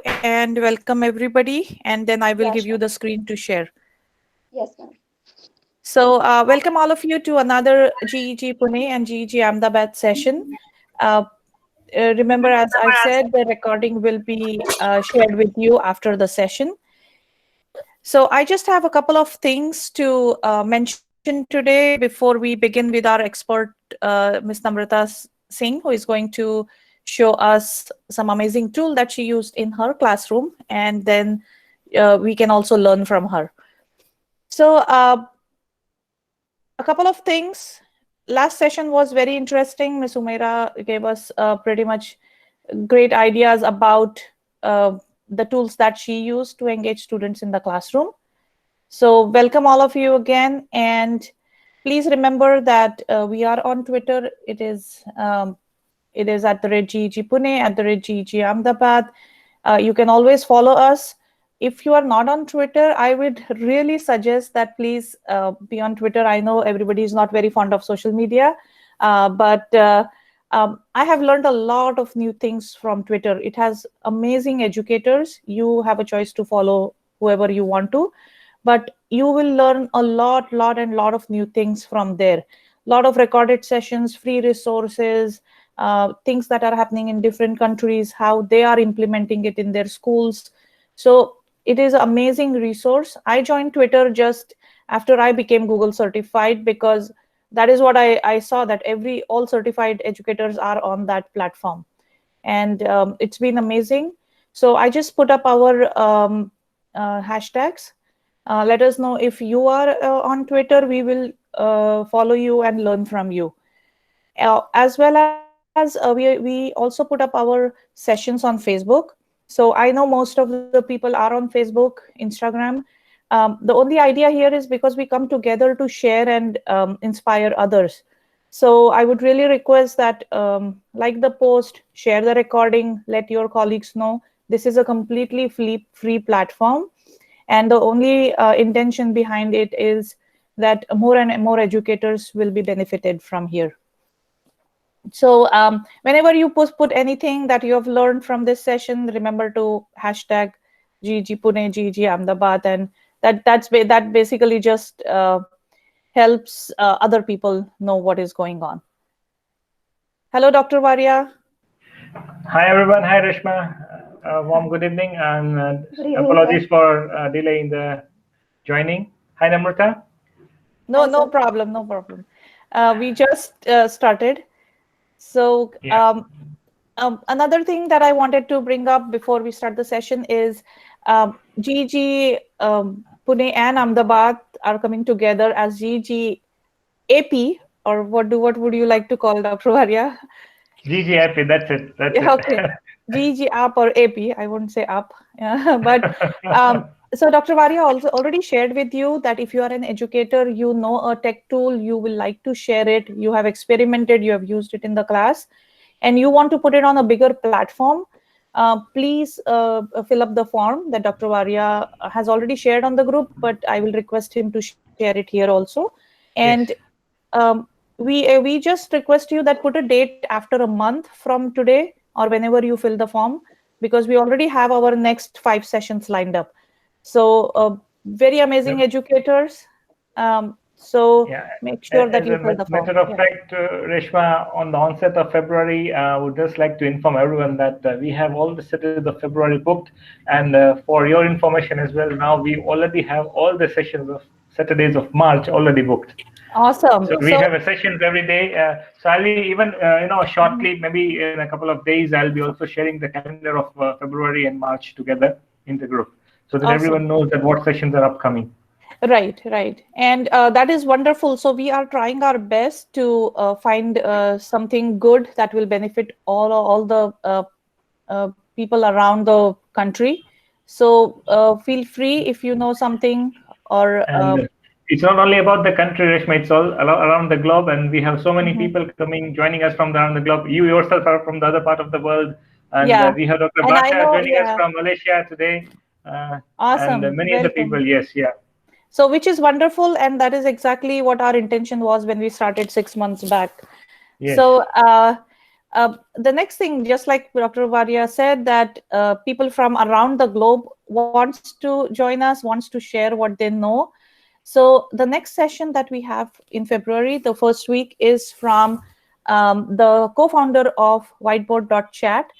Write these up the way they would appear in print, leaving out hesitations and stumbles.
and welcome everybody. And then I will Yeah, give you sure. the screen to share. Yes, ma'am. So, welcome all of you to another GEG Pune and GEG Ahmedabad session. Uh, Remember, as I said, the recording will be shared with you after the session. So, I just have a couple of things to mention today before we begin with our expert, Ms. Namrata Singh, who is going to show us some amazing tool that she used in her classroom, and then we can also learn from her. So, a couple of things. Last session was very interesting. Ms. Umaira gave us pretty much great ideas about uh, the tools that she used to engage students in the classroom. So, welcome all of you again. And please remember that we are on Twitter. It is at the rate GEG Pune, at the rate GEG Ahmedabad. You can always follow us. If you are not on Twitter, I would really suggest that please be on Twitter. I know everybody is not very fond of social media, but I have learned a lot of new things from Twitter. It has amazing educators. You have a choice to follow whoever you want to, but you will learn a lot of new things from there. Lot of recorded sessions, free resources, things that are happening in different countries, how they are implementing it in their schools. So it is an amazing resource. I joined Twitter just after I became Google certified, because that is what I saw, that all certified educators are on that platform. And it's been amazing. So I just put up our hashtags. Let us know if you are on Twitter. We will follow you and learn from you. As well as we also put up our sessions on Facebook. So I know most of the people are on Facebook, Instagram. The only idea here is because we come together to share and inspire others. So I would really request that like the post, share the recording, let your colleagues know. This is a completely free platform, and the only intention behind it is that more and more educators will be benefited from here. So whenever you put anything that you have learned from this session, remember to hashtag GG Pune, GG Ahmedabad, and that basically just helps other people know what is going on. Hello, Dr. Varia. Hi everyone. Hi Reshma. Warm good evening, and Good evening, sir. apologies for delay in the joining. Hi Namrata. No, Hi, no sir. problem, no problem. We just started. So Yeah. another thing that I wanted to bring up before we start the session is GG Pune and Ahmedabad are coming together as GG AP, or what would you like to call, Dr. Varia? GGIP. That's it. That's Yeah, it. okay. GG up or AP, I won't say up. Yeah, but so Dr. Varia also already shared with you that if you are an educator, you know a tech tool, you will like to share it, you have experimented, you have used it in the class, and you want to put it on a bigger platform, please fill up the form that Dr. Varia has already shared on the group, but I will request him to share it here also. And Yes. um, we just request you that put a date after a month from today or whenever you fill the form, because we already have our next 5 sessions lined up. So very amazing Yep. educators. So Yeah. make sure that As you a fill the form. matter of Yeah. fact, Reshma, on the onset of February, I would just like to inform everyone that we have all the Saturdays of February booked, and for your information as well, now we already have all the sessions of Saturdays of March already booked. Awesome. So we So have a sessions every day. So I'll be even, shortly, maybe in a couple of days, I'll be also sharing the calendar of February and March together in the group, so that everyone awesome. knows that what sessions are upcoming. Right, right. And that is wonderful. So we are trying our best to find something good that will benefit all the people around the country. So feel free if you know something or And it's not only about the country, Reshma, it's all around the globe. And we have so many mhm. people coming, joining us from around the globe. You yourself are from the other part of the world. And Yeah. we have Dr. And I Basha know, joining us yeah, from Malaysia today. And awesome. many other Welcome. people. Yes, yeah. So, which is wonderful, and that is exactly what our intention was when we started 6 months back. Yes. So, The next thing, just like Dr. Varia said, that people from around the globe wants to join us, wants to share what they know. So the next session that we have in February, the first week, is from the co-founder of Whiteboard.chat.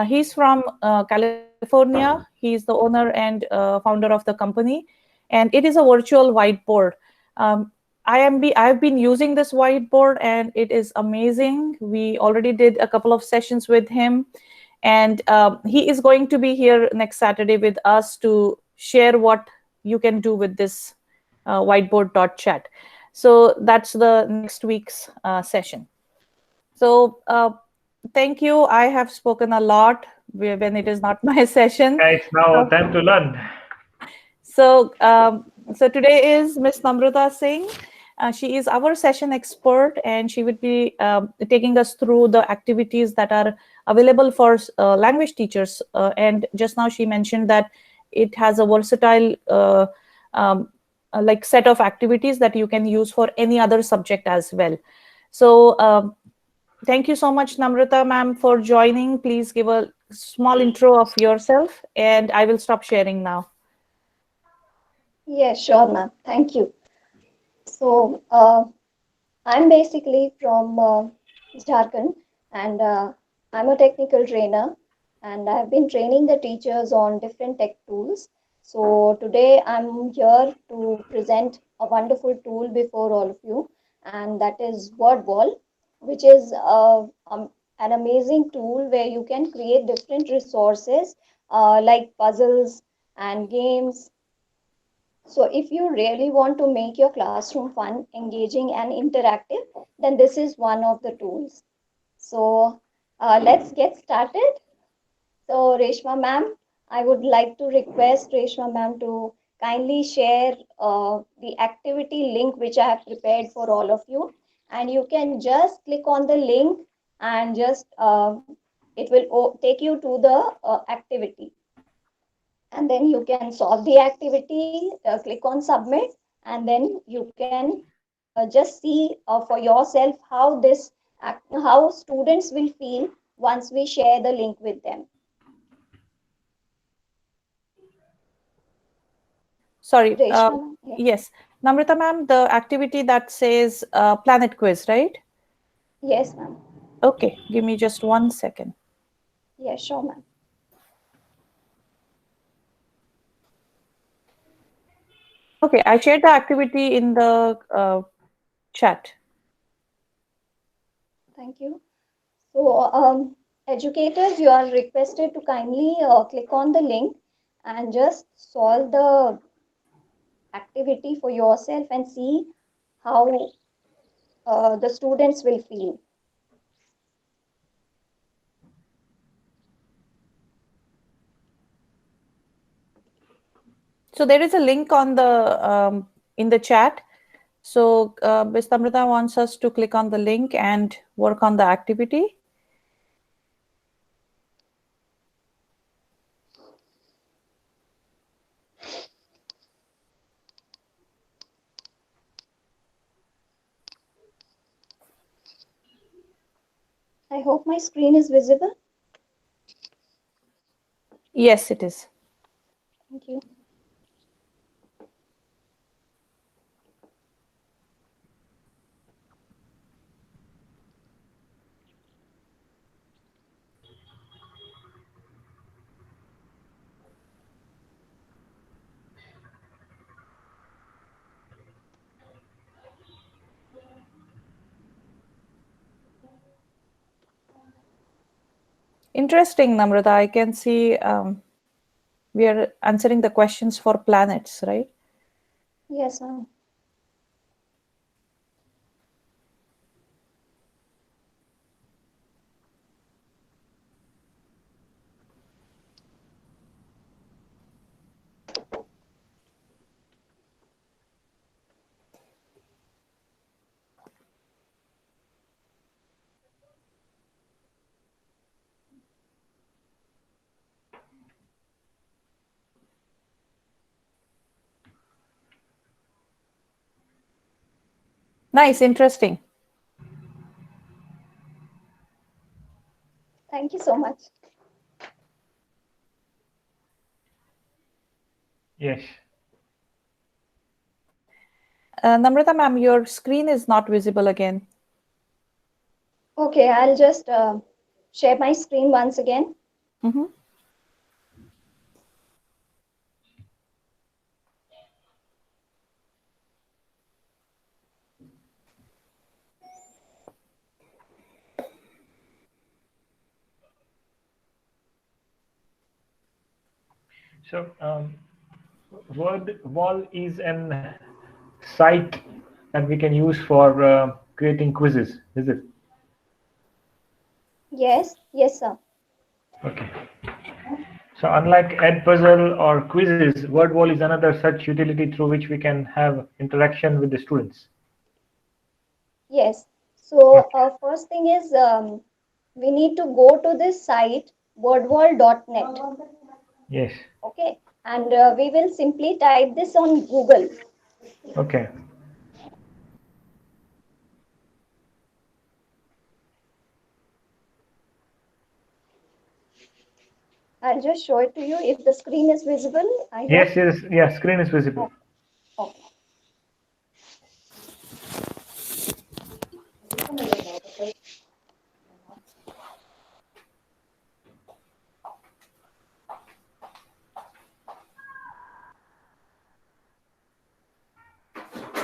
He's from California. He's the owner and founder of the company, and it is a virtual whiteboard. Um, I've been using this whiteboard and it is amazing. We already did a couple of sessions with him, and he is going to be here next Saturday with us to share what you can do with this whiteboard.chat. So that's the next week's session. So thank you. I have spoken a lot when it is not my session. It's now time to learn. So, so today is Miss Namrata Singh. She is our session expert, and she would be taking us through the activities that are available for language teachers. And just now she mentioned that it has a versatile like set of activities that you can use for any other subject as well. So thank you so much, Namrata ma'am, for joining. Please give a small intro of yourself, and I will stop sharing now. Yes, sure, ma'am. Thank you. So, I'm basically from Jharkhand, and I'm a technical trainer, and I've been training the teachers on different tech tools. So today I'm here to present a wonderful tool before all of you, and that is WordWall, which is an amazing tool where you can create different resources like puzzles and games. So if you really want to make your classroom fun, engaging, and interactive, then this is one of the tools. So let's get started. So Reshma ma'am, I would like to request Reshma ma'am to kindly share the activity link which I have prepared for all of you. And you can just click on the link and just it will take you to the activity, and then you can solve the activity, click on submit, and then you can just see for yourself how how students will feel once we share the link with them. Sorry. Reshma ma'am? Yeah. Yes. Namrata ma'am, the activity that says planet quiz, right? Yes, ma'am. Okay, give me just 1 second. Yes, sure, ma'am. Okay, I shared the activity in the chat. Thank you. So, educators, you are requested to kindly click on the link and just solve the activity for yourself and see how the students will feel. So there is a link on the in the chat. So Ms. Namrata wants us to click on the link and work on the activity. I hope my screen is visible. Yes, it is. Thank you. Interesting, Namrata. I can see we are answering the questions for planets, right? Yes, ma'am. Nice, interesting. Thank you so much. Yes. Namrata ma'am, your screen is not visible again. Okay, I'll just share my screen once again. Mm-hmm. So, WordWall is an site that we can use for creating quizzes, is it? Yes, yes, sir. Okay. So unlike Edpuzzle or quizzes, WordWall is another such utility through which we can have interaction with the students. Yes. So Okay. first thing is we need to go to this site wordwall.net. Yes. Okay, and we will simply type this on Google. Okay. I'll just show it to you if the screen is visible. I Yes, hope. yes, yeah, screen is visible. Okay.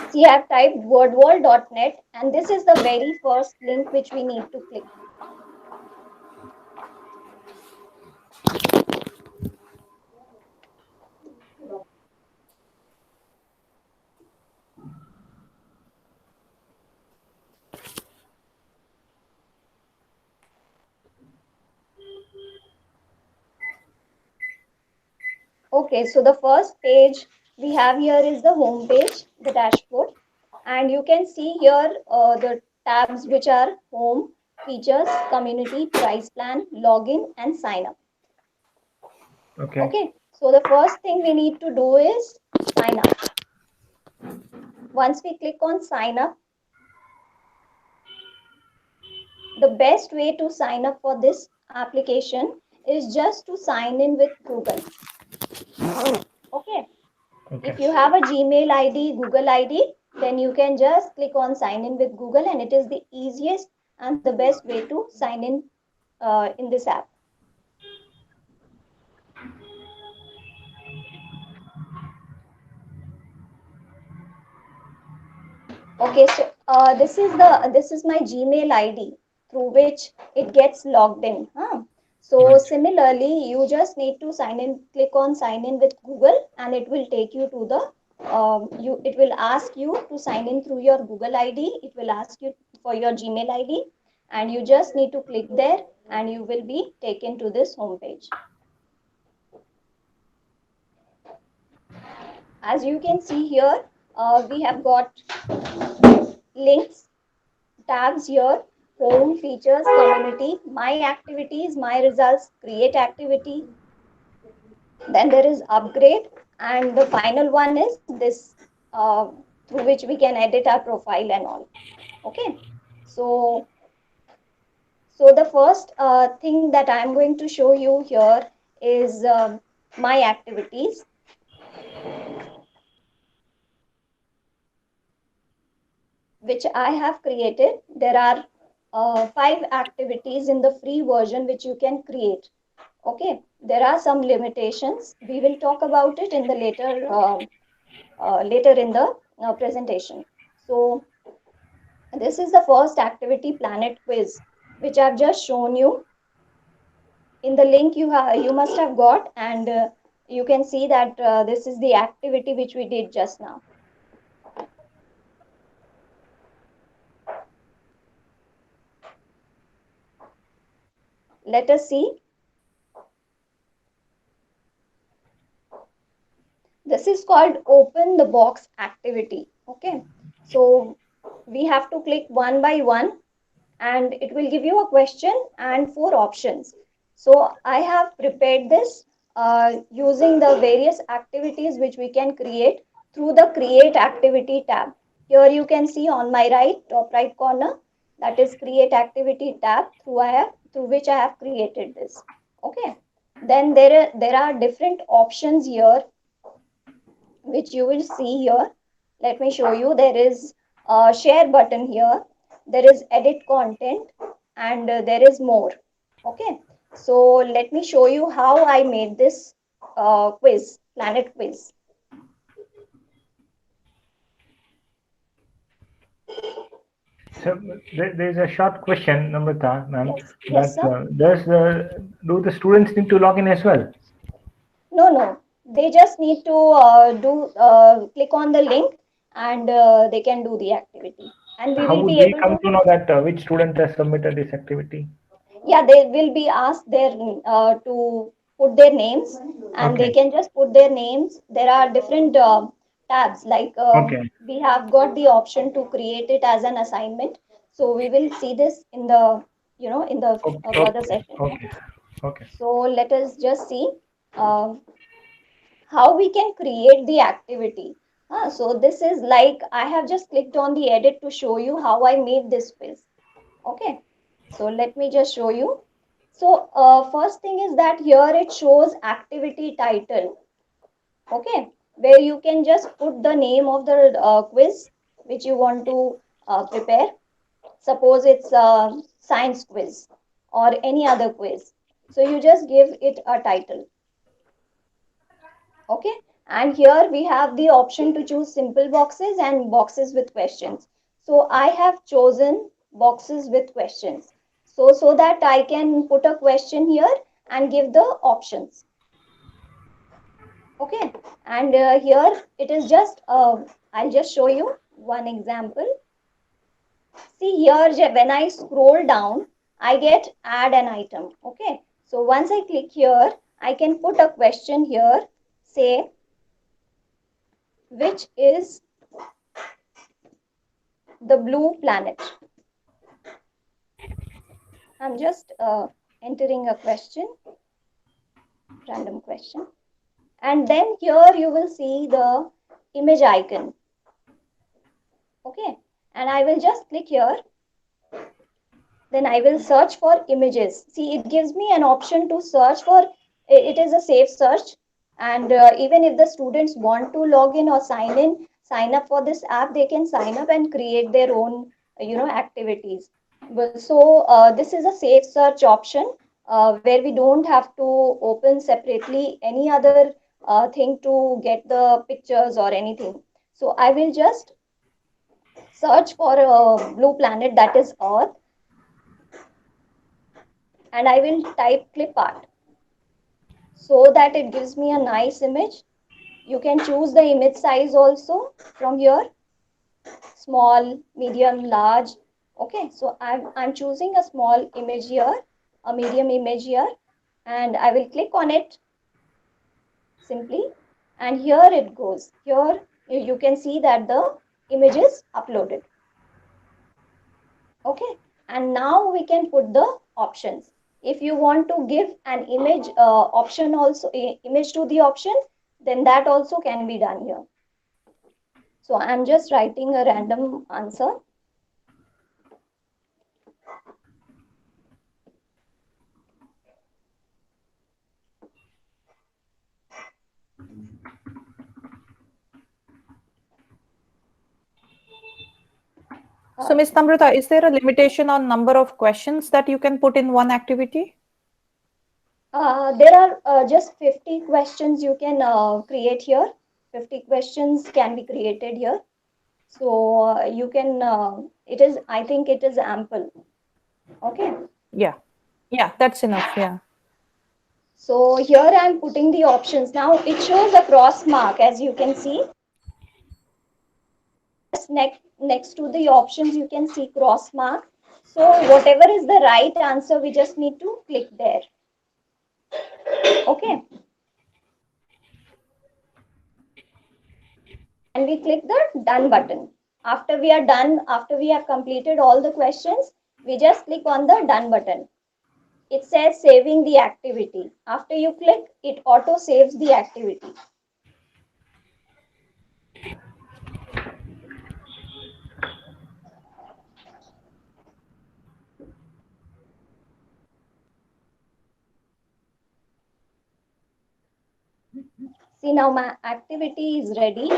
See, I've typed wordwall.net, and this is the very first link which we need to click. Okay, so the first page we have here is the home page, the dashboard, and you can see here the tabs which are home, features, community, price plan, login, and sign up. Okay. Okay, so the first thing we need to do is sign up. Once we click on sign up, the best way to sign up for this application is just to sign in with Google. Okay, Okay. if you have a Gmail ID, Google ID, then you can just click on sign in with Google, and it is the easiest and the best way to sign in this app. Okay, so this is my Gmail ID through which it gets logged in. Huh? So Right. similarly, you just need to sign in. Click on sign in with Google, and it will take you to the It will ask you to sign in through your Google ID. It will ask you for your Gmail ID, and you just need to click there, and you will be taken to this homepage. As you can see here, we have got links, tabs here: home, features, community, my activities, my results, create activity. Then there is upgrade, and the final one is this, through which we can edit our profile and all. Okay, so the first thing that I'm going to show you here is my activities. Which I have created. There are 5 activities in the free version which you can create. Okay, there are some limitations. We will talk about it in the later in the presentation. So this is the first activity, Planet Quiz, which I've just shown you in the link you must have got, and you can see that this is the activity which we did just now. Let us see. This is called open the box activity. Okay, so we have to click one by one, and it will give you a question and 4 options. So I have prepared this using the various activities which we can create through the create activity tab. Here you can see on my top right corner, that is create activity tab. Through I have through which I have created this. Okay. Then there are different options here which you will see here. Let me show you. There is a share button here. There is edit content, and there is more. Okay. So let me show you how I made this quiz, planet quiz. So there's a short question, Namrata, ma'am, Yes, yes, that sir. do the students need to log in as well? No, no. They just need to click on the link, and they can do the activity. And we How will would be we able come to, to know that which student has submitted this activity? yeah, they will be asked their to put their names, and they Okay. can just put their names. There are different tabs, like Okay. we have got the option to create it as an assignment. So we will see this in the, in the Okay. further Okay. session. Okay. Okay. Okay. So let us just see. Uh, how we can create the activity. So this is like I have just clicked on the edit to show you how I made this quiz. Okay, so let me just show you. So first thing is that here it shows activity title. Okay, where you can just put the name of the quiz which you want to prepare. Suppose it's a science quiz or any other quiz. So you just give it a title. Okay, and here we have the option to choose simple boxes and boxes with questions. So I have chosen boxes with questions, so that I can put a question here and give the options. Okay, and here it is just I'll just show you one example. See here, when I scroll down, I get add an item. Okay, so once I click here, I can put a question here, say which is the blue planet. I'm just entering a question, random question. And then here you will see the image icon. Okay. And I will just click here. Then I will search for images. See, it gives me an option to search for, it is a safe search. And even if the students want to log in or sign up for this app, they can sign up and create their own, activities. So this is a safe search option where we don't have to open separately any other thing to get the pictures or anything. So I will just search for a blue planet, that is Earth, and I will type clip art so that it gives me a nice image. You can choose the image size also from here, small, medium, large. Okay, so I'm choosing a small image here, a medium image here, and I will click on it simply, and here it goes. Here you can see that the image is uploaded. Okay, and now we can put the options. If you want to give an image option also, image to the option, then that also can be done here. So I'm just writing a random answer. So, Ms. Namrata, is there a limitation on number of questions that you can put in one activity? There are just 50 questions you can create here. 50 questions can be created here. So you can, I think it is ample. Okay. Yeah. Yeah, that's enough. Yeah. So here I'm putting the options. Now it shows a cross mark, as you can see. Next to the options, you can see cross mark. So whatever is the right answer, we just need to click there. Okay. And we click the done button. After we are done, after we have completed all the questions, we just click on the done button. It says saving the activity. After you click, it auto saves the activity. See, now my activity is ready.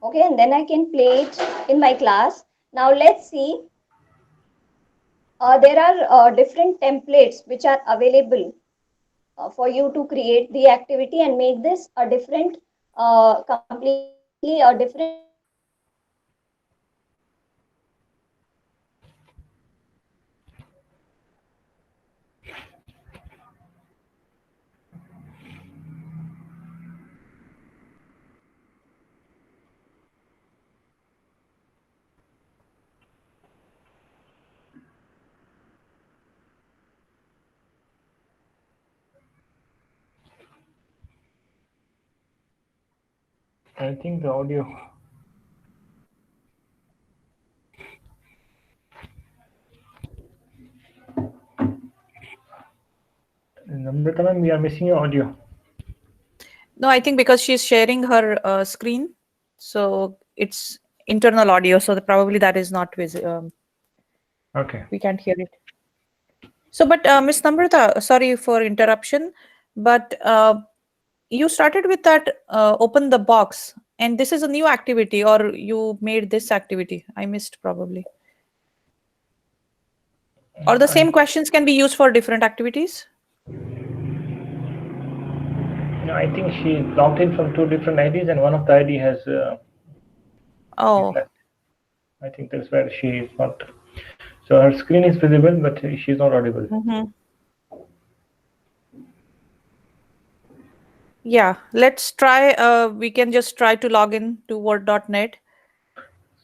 Okay, and then I can play it in my class. Now let's see. There are different templates which are available for you to create the activity and make this a different, completely a different activity. So let's see how we can do it. I think the audio. Namrata ma'am, we are missing your audio. No, I think because she's sharing her screen, so it's internal audio. So probably that is not visible. Okay. We can't hear it. So, but Miss Namrata, sorry for interruption, but you started with that open the box, and this is a new activity, or you made this activity? I missed probably. Or the same questions can be used for different activities? No, I think she logged in from two different IDs, and one of the ID has is Oh, left. I think that's where she is not. So her screen is visible, but she's not audible. yeah. Let's try. We can just try to log in to Word.net.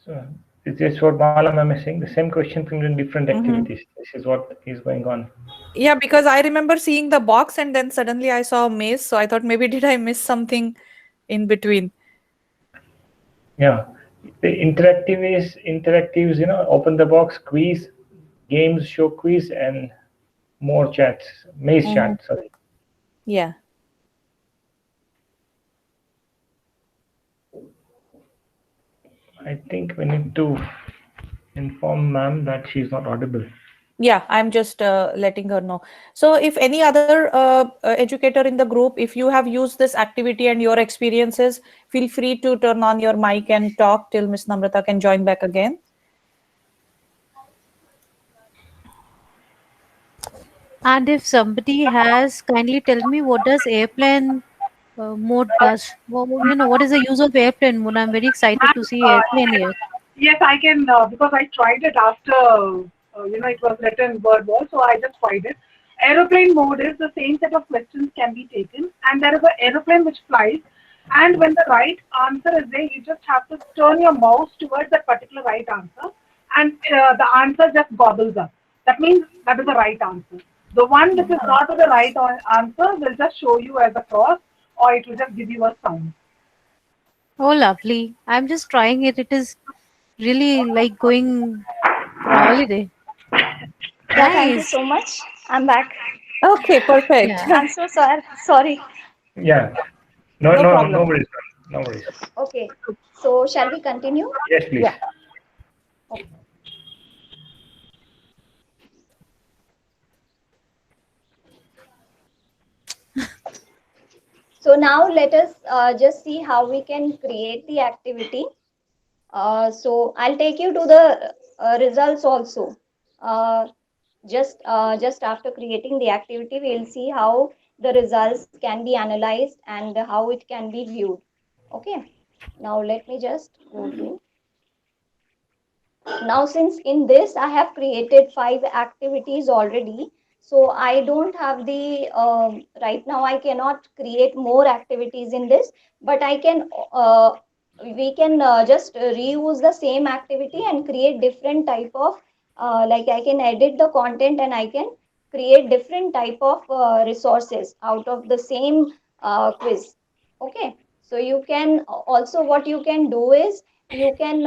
So it's just what Mala ma'am is saying. The same question from different activities. This is what is going on. Yeah, because I remember seeing the box and then suddenly I saw a maze. So I thought maybe did I miss something in between? Yeah, the interactives. You know, open the box, quiz, games, show quiz, and more chats. Maze chat. Sorry. Yeah. I think we need to inform ma'am that she's not audible. Yeah, I'm just letting her know. So, if any other educator in the group, if you have used this activity and your experiences, feel free to turn on your mic and talk till Miss Namrata can join back again. And if somebody has, kindly tell me what does airplane mode does. What is the use of airplane mode? I'm very excited to see airplane here. Yes, I can because I tried it after it was written verbal, so I just tried it. Aeroplane mode is the same set of questions can be taken, and there is an aeroplane which flies. And when the right answer is there, you just have to turn your mouse towards that particular right answer, and the answer just gobbles up. That means that is the right answer. The one which is not the right answer will just show you as a cross, or it will just give you a sound. Oh, lovely. I'm just trying it. It is really like going for a holiday. Yeah, thank you Nice. so much. I'm back. Okay, perfect. Yeah. I'm so sorry. Sorry. Yeah. No, No no, no problem. worries, ma'am. No worries. Okay. So shall we continue? Yes, please. Yeah. So now let us just see how we can create the activity. So I'll take you to the results also. Uh, just after creating the activity, we'll see how the results can be analyzed and how it can be viewed. Okay. Now let me just go to. Now since in this I have created 5 activities already, so I don't have the right now I cannot create more activities in this, but I can we can just reuse the same activity and create different type of like I can edit the content and I can create different type of resources out of the same quiz. Okay, so you can also what you can do is you can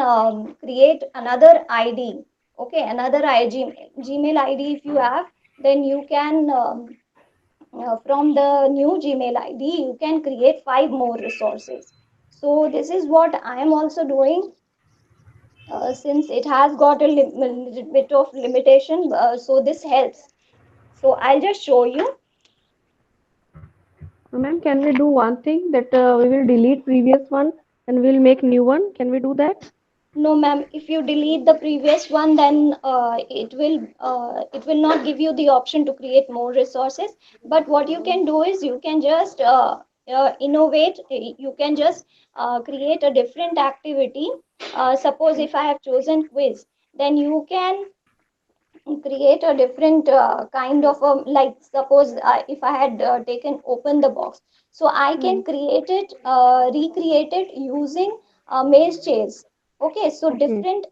create another id. Okay, another gmail id if you have, then you can from the new gmail id you can create 5 more resources. So this is what I am also doing, since it has got a little bit of limitation, so this helps. So I'll just show you. Ma'am, can we do one thing that we will delete previous one and we'll make new one? Can we do that? No, ma'am. If you delete the previous one, then it will not give you the option to create more resources. But what you can do is you can just innovate. You can just create a different activity. Suppose if I have chosen quiz, then you can create a different kind of a, like suppose if I had taken open the box, so I can create it, recreate it using maze chase. Okay, so Okay. different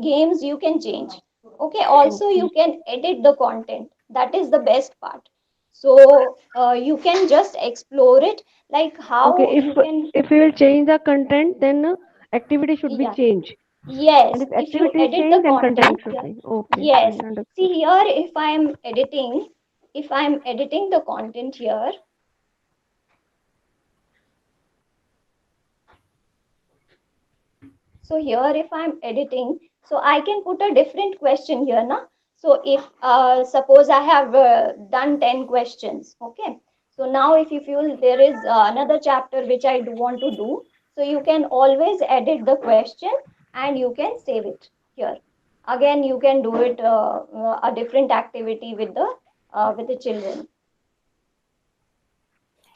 games you can change. Okay, also Okay. you can edit the content. That is the best part. So you can just explore it, like Okay. how you can. If we will change the content, then activity should be Yeah. changed. And Yes, if if you activity is edit the changed, then content, content should yeah. change. Okay. Yes. Fine. Understood. See here, if I'm editing the content here, so here if I'm editing, so I can put a different question here now. So if suppose I have done 10 questions, okay. So now if you feel there is another chapter which I do want to do, so you can always edit the question and you can save it here. Again, you can do it a different activity with the children.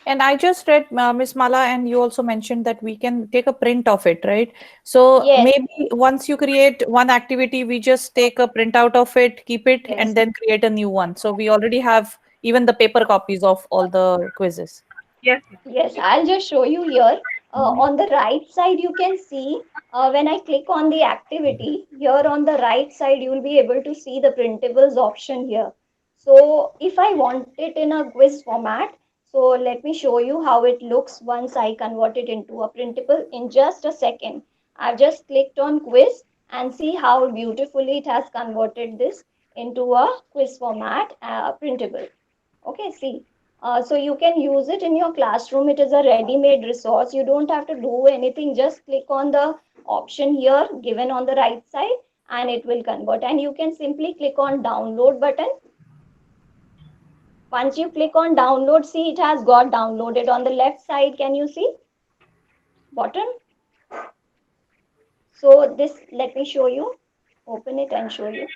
And I just read, Miss Mala, and you also mentioned that we can take a print of it, right? So Yes, maybe once you create one activity, we just take a printout of it, keep it, and yes. then create a new one. So we already have even the paper copies of all the quizzes. Yes, ma'am. Yes, I'll just show you here. On the right side, you can see when I click on the activity, here on the right side, you will be able to see the printables option here. So if I want it in a quiz format, so let me show you how it looks once I convert it into a printable in just a second. I've just clicked on quiz and see how beautifully it has converted this into a quiz format printable. Okay, see. So you can use it in your classroom. It is a ready-made resource. You don't have to do anything. Just click on the option here given on the right side and it will convert. And you can simply click on download button. Once you click on download, see it has got downloaded on the left side. Can you see? Bottom. So this, let me show you. Open it and show you.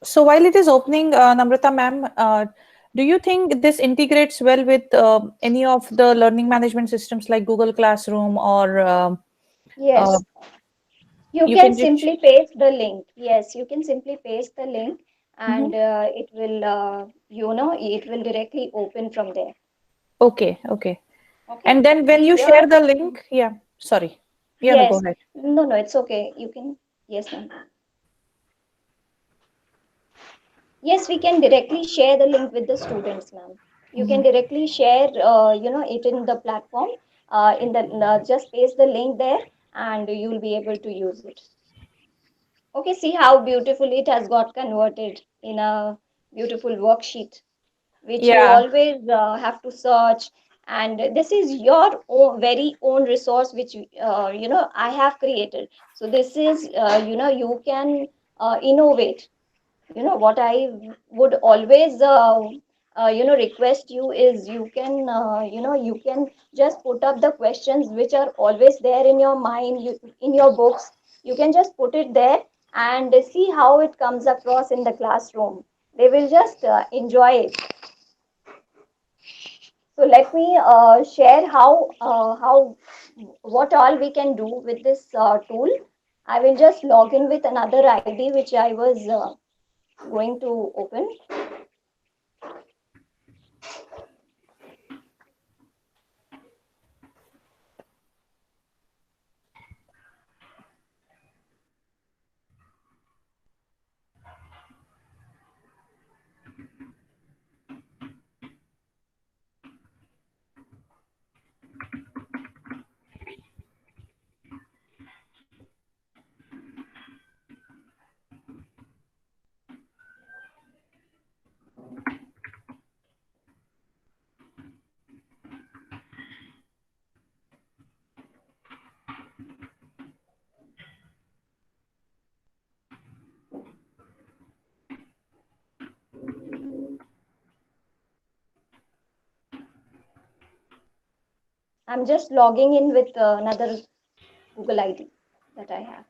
So while it is opening, Namrata ma'am, do you think this integrates well with any of the learning management systems like Google Classroom or uh, Yes, you you can can just. simply paste the link. Yes, you can simply paste the link Mhm. and it will, it will directly open from there. Okay, okay. Okay. And then when See you share here. the link, yeah, sorry. Yeah, no, go Yes. ahead. No, no, it's okay. You can. Yes, ma'am. Yes, we can directly share the link with the students, ma'am. You can Mhm. directly share, it in the platform. In the just paste the link there, and you will be able to use it. Okay. See how beautifully it has got converted in a beautiful worksheet, which you Yeah. always have to search. And this is your own, very own resource which I have created. So this is you can innovate. What I would always request you is you can just put up the questions which are always there in your mind, in your books. You can just put it there and see how it comes across in the classroom. they will just enjoy it. So let me share what all we can do with this tool. I will just log in with another ID which I was going to open. I'm just logging in with another Google ID that I have.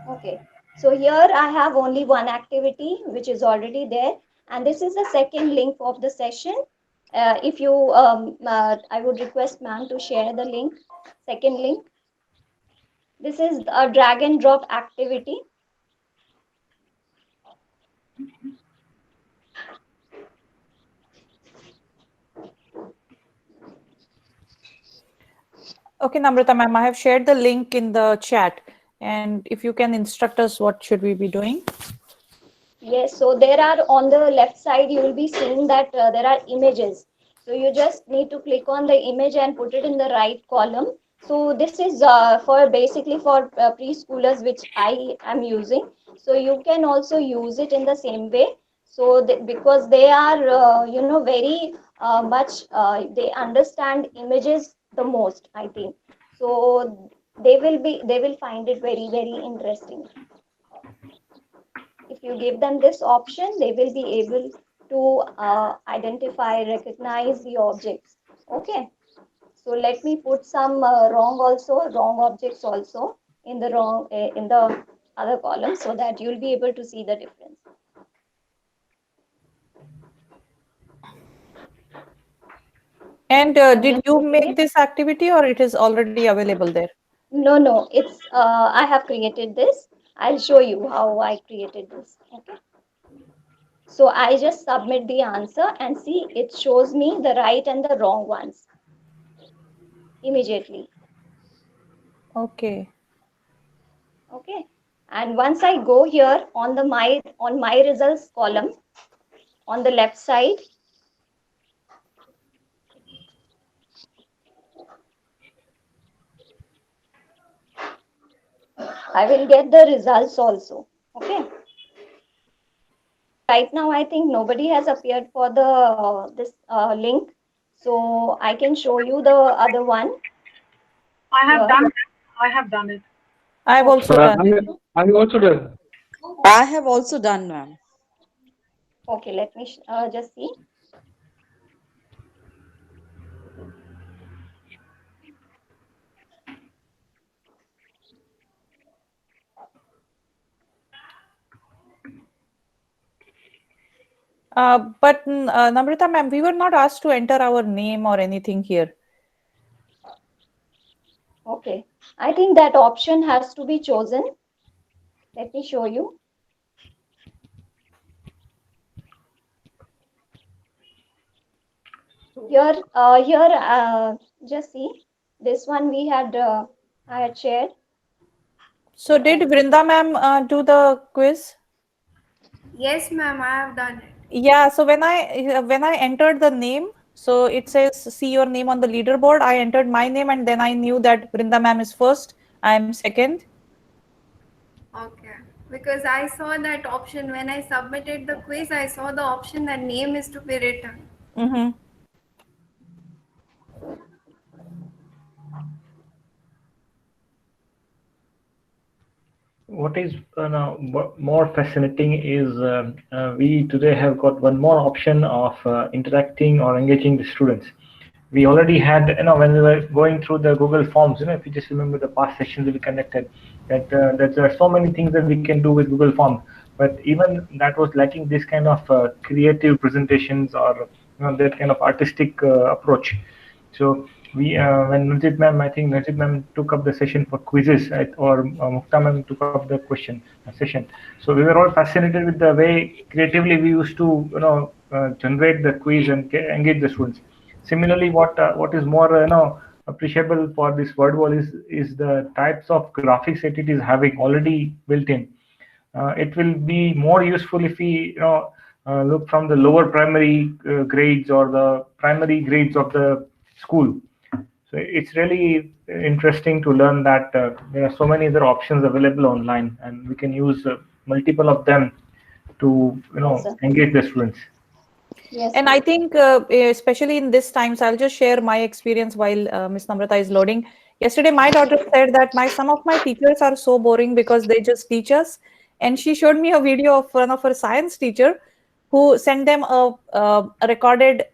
Okay, so here I have only one activity which is already there, and this is the second link of the session. If you, I would request ma'am to share the link, second link. This is a drag and drop activity. Okay, Namrata ma'am, I have shared the link in the chat. And if you can instruct us, what should we be doing? Yes, so there are on the left side, you will be seeing that there are images. So you just need to click on the image and put it in the right column. So this is for basically for preschoolers, which I am using. So you can also use it in the same way. So because they are, very much, they understand images the most, I think. So they will find it very, very interesting. If you give them this option, they will be able to identify, recognize the objects. Okay. So let me put some wrong objects also in the in the other column so that you'll be able to see the difference. And did you make this activity or it is already available there? No, it's I have created this. I'll show you how I created this. Okay. So I just submit the answer and see it shows me the right and the wrong ones immediately. Okay. Okay. And once I go here on the my results column on the left side, I will get the results also. Okay. Right now, I think nobody has appeared for the this link, so I can show you the other one. I have Here. done it. I have done it. I've also done it. I also done. I have also done, ma'am. Okay, let me just see. But Namrata ma'am, we were not asked to enter our name or anything here. Okay, I think that option has to be chosen. Let me show you. Here, just see this one we had I had shared. So did Vrinda ma'am do the quiz? Yes, ma'am, I have done it. Yeah. So when I entered the name, so it says see your name on the leaderboard. I entered my name and then I knew that Vrinda ma'am is first. I am second. Okay. Because I saw that option when I submitted the quiz, I saw the option that name is to be written. Mm-hmm. What is more fascinating is we today have got one more option of interacting or engaging the students. We already had, when we were going through the Google Forms, if you just remember the past sessions we conducted, that there are so many things that we can do with Google Forms. but even that was lacking this kind of creative presentations or that kind of artistic approach. So we when Nurjit ma'am, I think Nurjit ma'am took up the session for quizzes, or Mukta ma'am took up the question session. So we were all fascinated with the way creatively we used to generate the quiz and engage the students. Similarly, what is more appreciable for this word wall is the types of graphics that it is having already built in. It will be more useful if we look from the lower primary grades or the primary grades of the school. So it's really interesting to learn that there are so many other options available online, and we can use multiple of them to Yes, sir. engage the students. Yes, And sir. I think, especially in this times, I'll just share my experience while Miss Namrata is loading. Yesterday, my daughter said that some of my teachers are so boring because they just teach us. And she showed me a video of one of her science teacher who sent them a recorded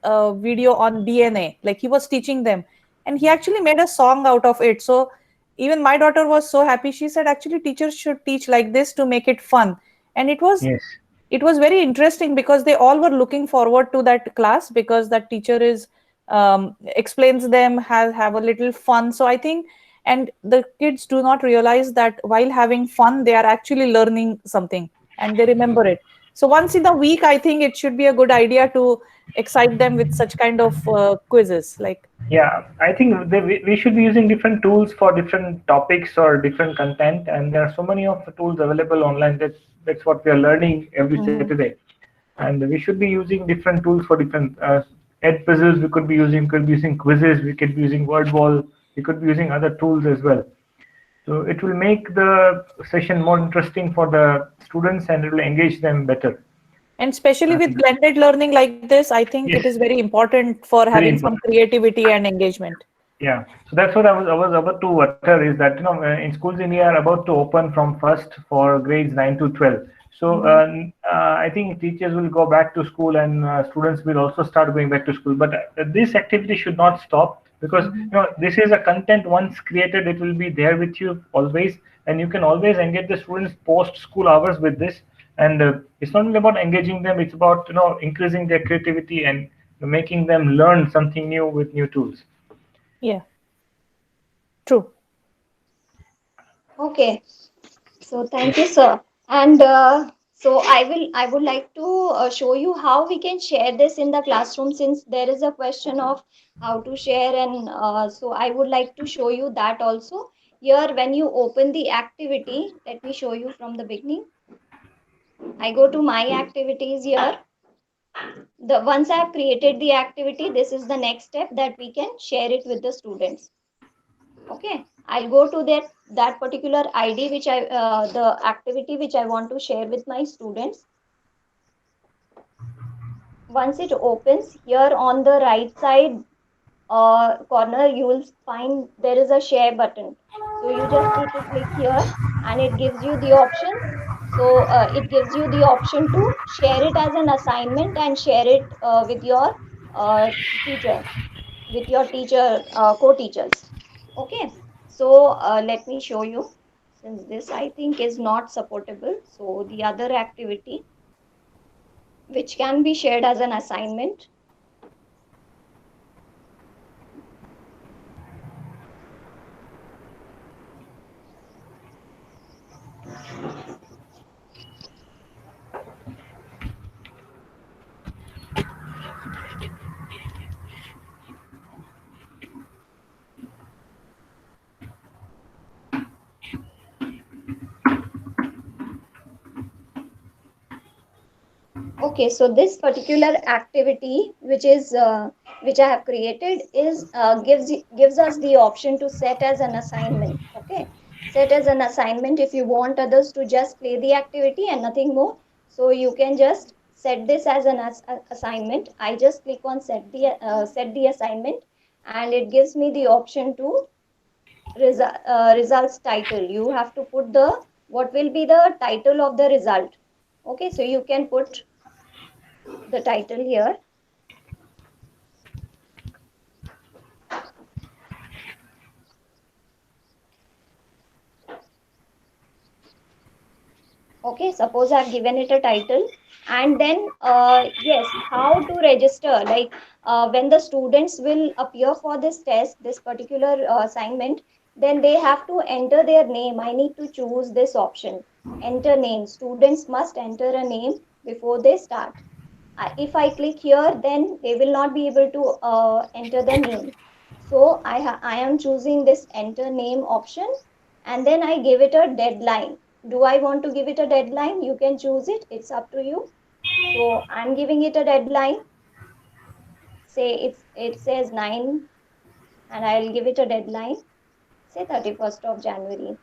video on DNA. Like he was teaching them, and he actually made a song out of it. So even my daughter was so happy. She said, actually, teachers should teach like this to make it fun. And Yes. it was very interesting because they all were looking forward to that class because that teacher is explains them, have a little fun. So I think, and the kids do not realize that while having fun they are actually learning something and they remember it. So once in a week I think it should be a good idea to excite them with such kind of quizzes. Like, Yeah, I think we should be using different tools for different topics or different content, and there are so many of the tools available online. That's what we are learning every mhm. Saturday, and we should be using different tools for different ed puzzles. We could be using quizzes. We could be using word wall. We could be using other tools as well. So it will make the session more interesting for the students, and it will engage them better. And especially with And blended learning like this, I think it yes, is very important for very having some important. creativity and engagement. Yeah, so that's what I was about to utter is that in schools in India are about to open from first for grades 9 to 12. So Mhm. I think teachers will go back to school and students will also start going back to school. But this activity should not stop because Mhm. this is a content once created, it will be there with you always, and you can always engage the students post school hours with this. And it's not only about engaging them; it's about increasing their creativity and making them learn something new with new tools. Yeah, true. Okay. So thank you, sir. And so I would like to show you how we can share this in the classroom since there is a question of how to share, and so I would like to show you that also. Here, when you open the activity, let me show you from the beginning. I go to my activities here. The once I have created the activity, this is the next step that we can share it with the students. Okay, I'll go to that particular id which I the activity which I want to share with my students. Once it opens, here on the right side corner you will find there is a share button. So you just need to click here and it gives you the option. So it gives you the option to share it as an assignment and share it with your uh, teacher, co-teachers. Okay, so let me show you, since this I think is not supportable. So the other activity which can be shared as an assignment. Okay, so this particular activity which I have created is gives us the option to set as an assignment. Okay, set as an assignment if you want others to just play the activity and nothing more. So you can just set this as an assignment. I just click on set the assignment, and it gives me the option to results title. You have to put the what will be the title of the result. Okay, so you can put the title here. Okay, suppose I've given it a title, and then yes, how to register, like when the students will appear for this test, this particular assignment, then they have to enter their name. I need to choose this option, enter name. Students must enter a name before they start. If I click here, then they will not be able to enter the name. So I am choosing this enter name option, and then I give it a deadline. Do I want to give it a deadline? You can choose it. It's up to you. So I'm giving it a deadline. Say it says 9, and I'll give it a deadline. Say 31st of January.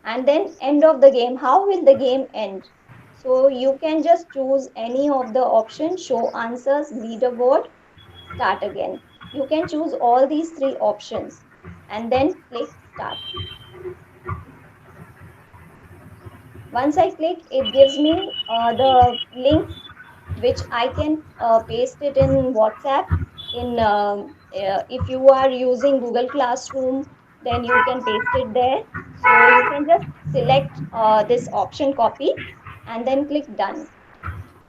And then end of the game. How will the game end? So you can just choose any of the options: show answers, leaderboard, start again. You can choose all these three options and then click start. Once I click, it gives me the link which I can paste it in WhatsApp. If you are using Google Classroom, then you can paste it there. So you can just select this option copy and then click done.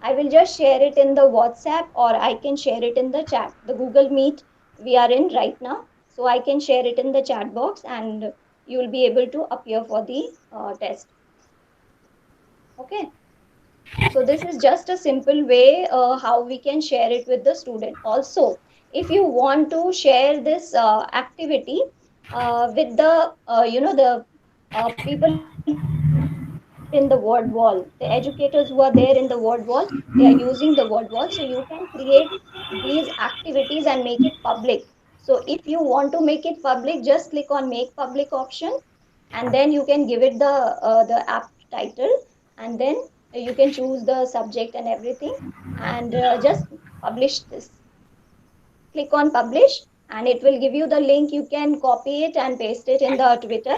I will just share it in the WhatsApp, or I can share it in the chat. The Google Meet we are in right now. So I can share it in the chat box, and you will be able to appear for the test. Okay. So this is just a simple way how we can share it with the student. Also, if you want to share this activity with the the people in the word wall, the educators who are there in the word wall, they are using the word wall. So you can create these activities and make it public. So if you want to make it public, just click on make public option, and then you can give it the app title, and then you can choose the subject and everything, and just publish this. Click on publish, and it will give you the link. You can copy it and paste it in the Twitter.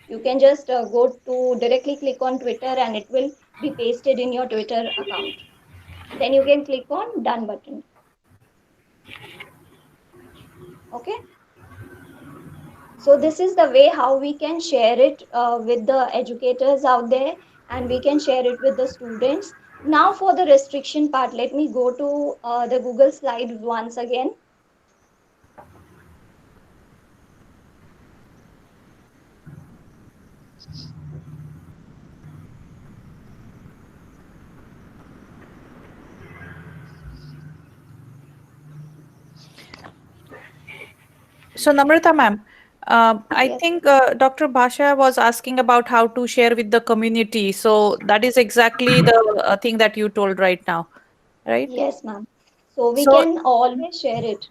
You can just go to directly click on Twitter, and it will be pasted in your Twitter account. Then you can click on done button. Okay. So this is the way how we can share it with the educators out there, and we can share it with the students. Now for the restriction part, let me go to the Google slide once again. So, Namrata ma'am, I Yes. think Dr. Bhasha was asking about how to share with the community. So that is exactly the thing that you told right now, right? Yes, ma'am. So we So, can always share it.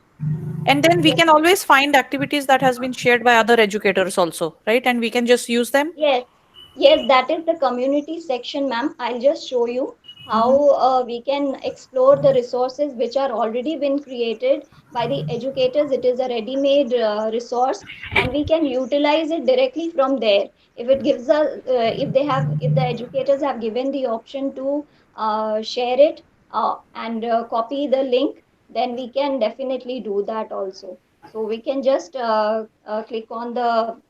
and then we Yes, can always find activities that has been shared by other educators also, right? And we can just use them. yes, yes, that is the community section, ma'am. I'll just show you Mhm. how we can explore the resources which are already been created by the educators. It is a ready-made resource, and we can utilize it directly from there. If it gives us, if the educators have given the option to share it and copy the link, then we can definitely do that also. So we can just click on the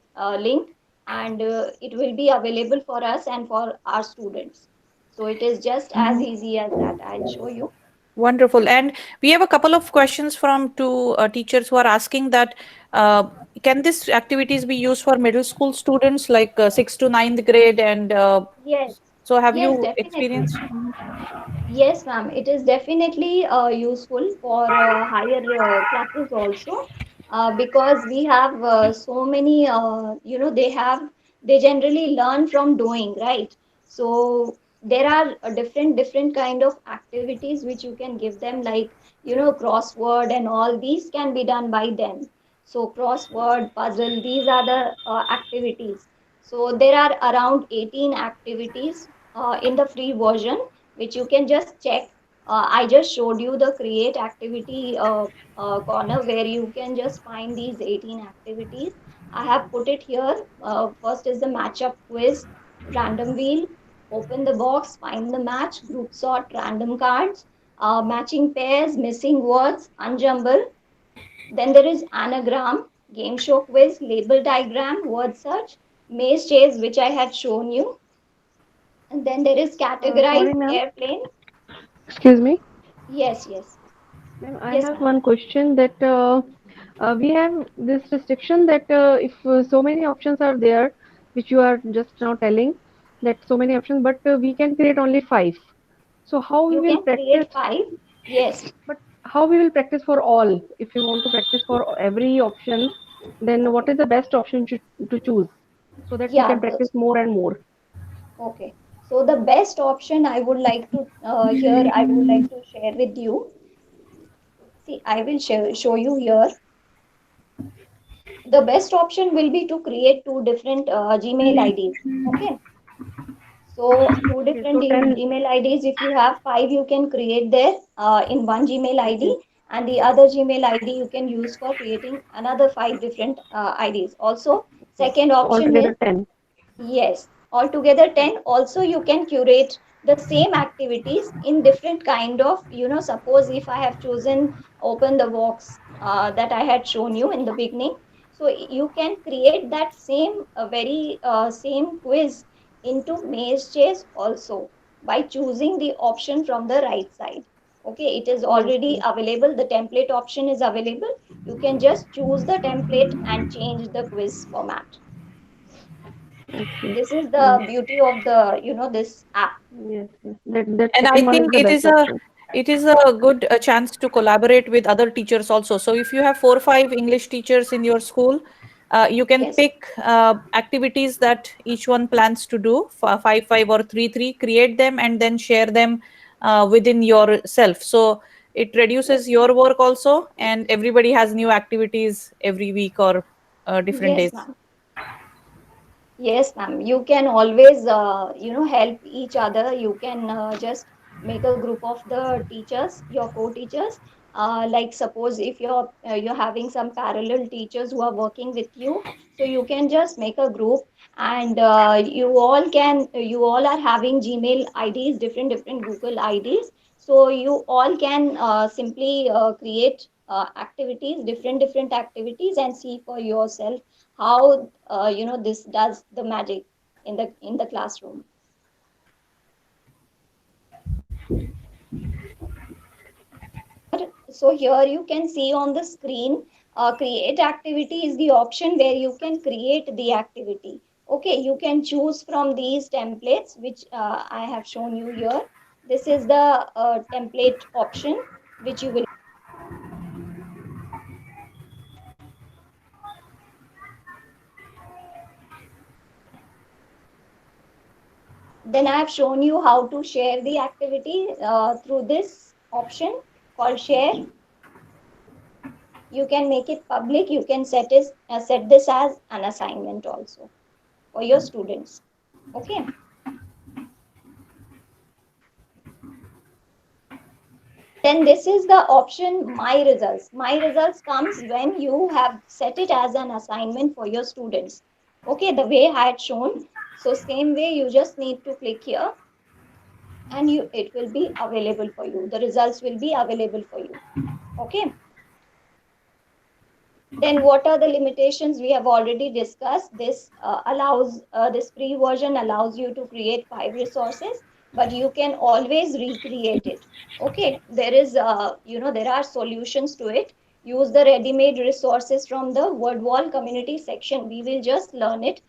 link, and it will be available for us and for our students. So it is just as easy as that. I'll show you. Wonderful. And we have a couple of questions from two teachers who are asking that can these activities be used for middle school students like 6th to ninth grade? And Yes, so have yes, you definitely. experienced? Yes, ma'am. It is definitely useful for higher classes also, because we have so many, they generally learn from doing, right? So there are different kind of activities which you can give them, like, crossword and all these can be done by them. So crossword, puzzle, these are the activities. So there are around 18 activities in the free version, which you can just check. I just showed you the create activity corner where you can just find these 18 activities. I have put it here. First is the matchup quiz, random wheel, open the box, find the match, group sort, random cards, matching pairs, missing words, unjumble. Then there is anagram, game show quiz, label diagram, word search, maze chase, which I had shown you. And then there is Sorry, categorized ma'am. airplane. Excuse me. Yes, yes. Ma'am, I Yes, have ma'am. one question that we have this restriction that if so many options are there, which you are just now telling, that so many options, but we can create only five. So how we You will can create practice? 5. Yes. But how we will practice for all? If you want to practice for every option, then what Okay. is the best option to choose so that we can Yeah. practice more and more? Okay. So the best option I would like to here I would like to share with you. See, I will show you here. The best option will be to create two different Gmail IDs. Okay. So two Okay, different so 10. Gmail IDs. If you have 5, you can create there in one Gmail Okay, ID, and the other Gmail ID you can use for creating another 5 different IDs. Also, okay. second So option is altogether 10. yes, altogether 10. Also, you can curate the same activities in different kind of, suppose if I have chosen open the box that I had shown you in the beginning. So you can create that same, very same quiz into Maze Chase also by choosing the option from the right side. Okay, it is Yes, already yes. available. The template option is available. You can just choose the template and change the quiz format. Okay. This is Yes, the beauty of the this app. yes, yes. That And I second one is think the best option. it is a good chance to collaborate with other teachers also. So if you have 4 or 5 English teachers in your school, you can Yes, pick activities that each one plans to do, 5 5 or 3 3, create them and then share them within yourself. So it reduces yes, your work also, and everybody has new activities every week or different yes, days. ma'am. Yes, ma'am. You can always, help each other. You can just make a group of the teachers, your co-teachers. Like suppose if you're having some parallel teachers who are working with you, so you can just make a group, and you all are having Gmail IDs, different Google IDs. So you all can simply create activities, different activities, and see for yourself how this does the magic in the classroom. So here you can see on the screen, create activity is the option where you can create the activity. Okay, you can choose from these templates which I have shown you here. This is the template option which you will. Then I have shown you how to share the activity through this option called share. You can make it public. You can set this as an assignment also for your students. Okay. Then this is the option my results. My results comes when you have set it as an assignment for your students. Okay, the way I had shown. So same way you just need to click here, and it will be available for you. The results will be available for you. Okay. Then what are the limitations? We have already discussed. This free version allows you to create 5 resources, but you can always recreate it. Okay, there are solutions to it. Use the ready-made resources from the WordWall community section. We will just learn it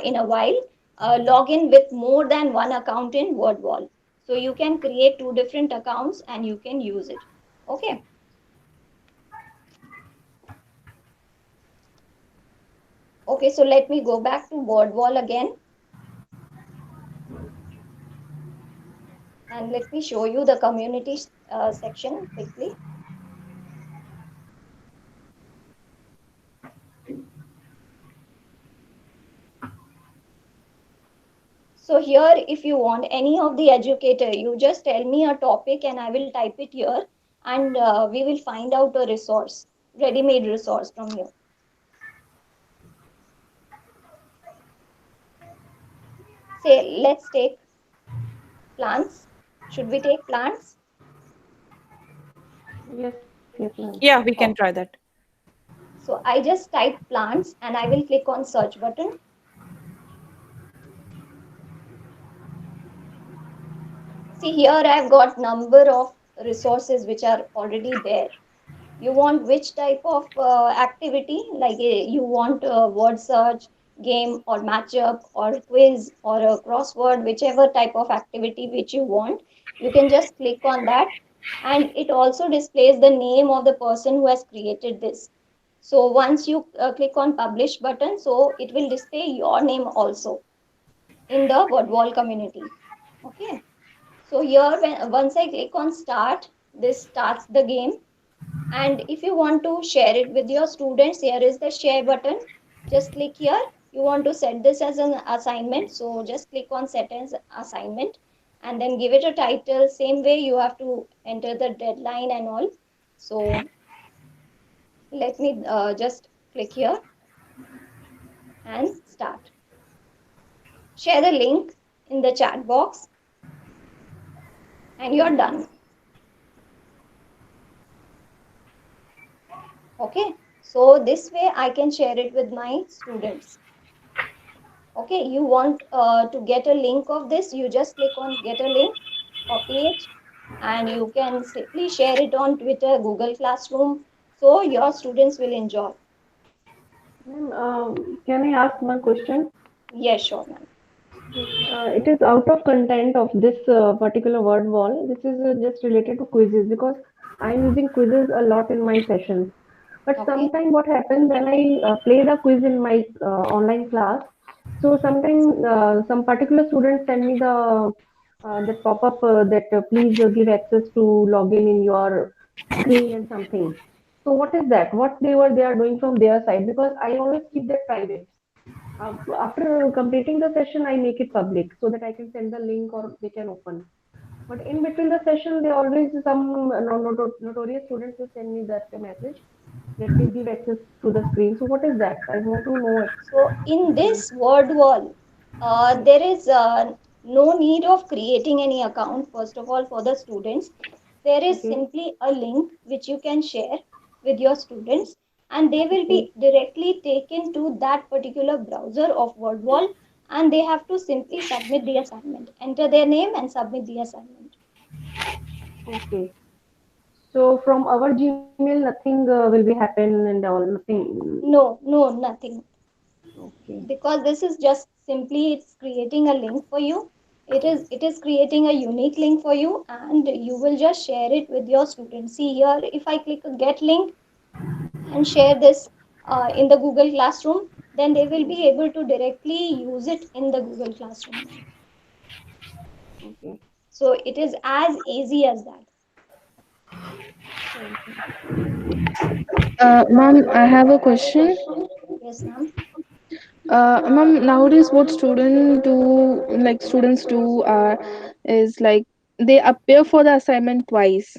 in a while. Log in with more than one account in WordWall. So you can create 2 different accounts and you can use it. Okay. Okay, so let me go back to WordWall again, and let me show you the community section quickly. So here, if you want any of the educator, you just tell me a topic and I will type it here, and we will find out a resource, ready-made resource from here. Say, let's take plants. Should we take plants? Yes, yes, ma'am. Yeah, we can Oh, try that. so I just type plants and I will click on search button. See here, I've got number of resources which are already there. You want which type of activity? Like you want a word search, game, or matchup, or quiz, or a crossword, whichever type of activity which you want. You can just click on that, and it also displays the name of the person who has created this. So once you click on publish button, so it will display your name also in the word wall community. Okay. So here, once I click on start, this starts the game. And if you want to share it with your students, here is the share button. Just click here. You want to set this as an assignment. So just click on set as assignment and then give it a title. Same way you have to enter the deadline and all. So let me just click here and start. Share the link in the chat box and you're done. Okay, so this way I can share it with my students. Okay, you want to get a link of this, you just click on get a link, copy it, and you can simply share it on Twitter, Google Classroom, so your students will enjoy. Ma'am, can I ask one question? Yes, sure, ma'am. It is out of content of this particular word wall. This is just related to quizzes because I'm using quizzes a lot in my sessions. But Okay. sometimes what happens when I play the quiz in my online class, so sometimes some particular students send me the that pop-up that please give access to login in your screen and something. So what is that? What they are doing from their side? Because I always keep that private. After completing the session, I make it public so that I can send the link or they can open. But in between the session, they always some notorious students will send me that message that please give access to the screen. So what is that? I want to know it. So in this word wall, there is no need of creating any account, first of all, for the students. There is Okay. simply a link which you can share with your students, and they will Okay. be directly taken to that particular browser of WordWall, and they have to simply submit the assignment, enter their name and submit the assignment. Okay. So from our Gmail, nothing will be happen and all nothing. No, no, nothing. Okay. Because this is just simply it's creating a link for you. It is creating a unique link for you, and you will just share it with your students. See here, if I click a get link and share this in the Google Classroom, then they will be able to directly use it in the Google Classroom. Okay. So it is as easy as that. Thank you. Ma'am, I have a question. Yes, ma'am. Ma'am, nowadays what students do is like they appear for the assignment twice.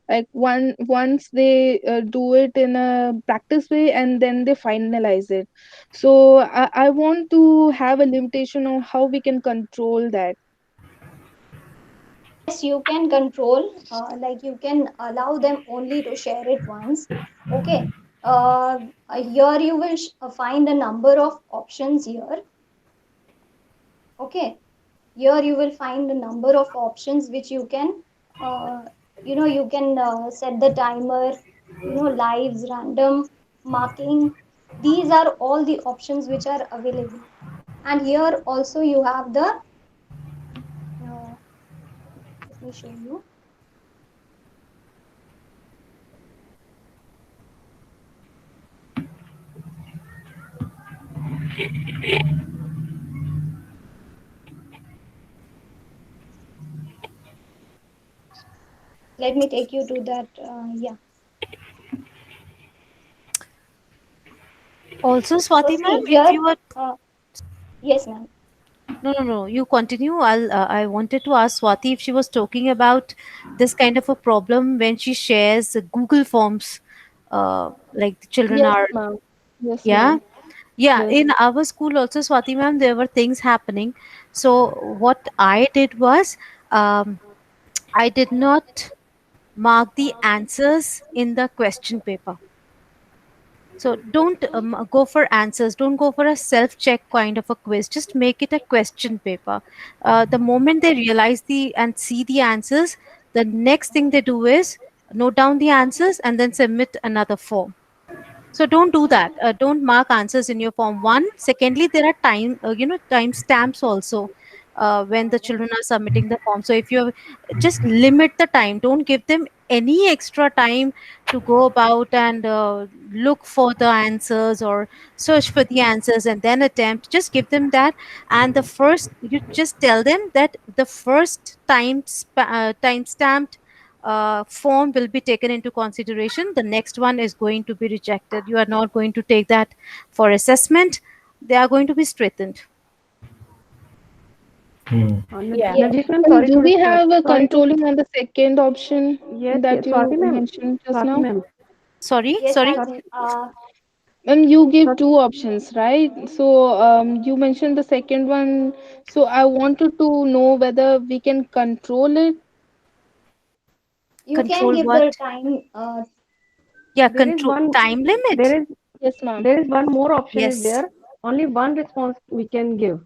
Like once they do it in a practice way and then they finalize it. So I want to have a limitation on how we can control that. Yes, you can control, like you can allow them only to share it once. Okay. Here you will find a number of options here. Okay. Here you will find a number of options which you can, uh, you can set the timer, lives, random, marking. These are all the options which are available. And here also you have the, let me show you. Let me take you to that. Yeah. Also, So Swati ma'am, see if here. you are Uh, yes, ma'am. no, you continue. I wanted to ask Swati if she was talking about this kind of a problem when she shares Google Forms, like the children Yes, are, ma'am. Yes, yeah. ma'am. Yeah, Yes. in our school also, Swati ma'am, there were things happening. So what I did was, I did not mark the answers in the question paper. So don't go for answers. Don't go for a self-check kind of a quiz. Just make it a question paper. The moment they realize the and see the answers, the next thing they do is note down the answers and then submit another form. So don't do that. Don't mark answers in your form. One. Secondly, there are time stamps also when the children are submitting the form. So if you just limit the time, don't give them any extra time to go about and look for the answers or search for the answers and then attempt. Just give them that, and the first you just tell them that the first time stamped form will be taken into consideration. The next one is going to be rejected. You are not going to take that for assessment. They are going to be strengthened. Yeah. Yes. Narjit ma'am, And sorry do to we interrupt. have a Sorry to controlling on the second option yes, that yes, you mentioned just Swati now? ma'am, Sorry, Yes, sorry. Swati. And you give Swati, two options, right? So you mentioned the second one. So I wanted to know whether we can control it. You can Control give what? the time. Yeah, there is control one, time limit. there is Yes, ma'am. there is one more option is Yes. there. Only one response we can give.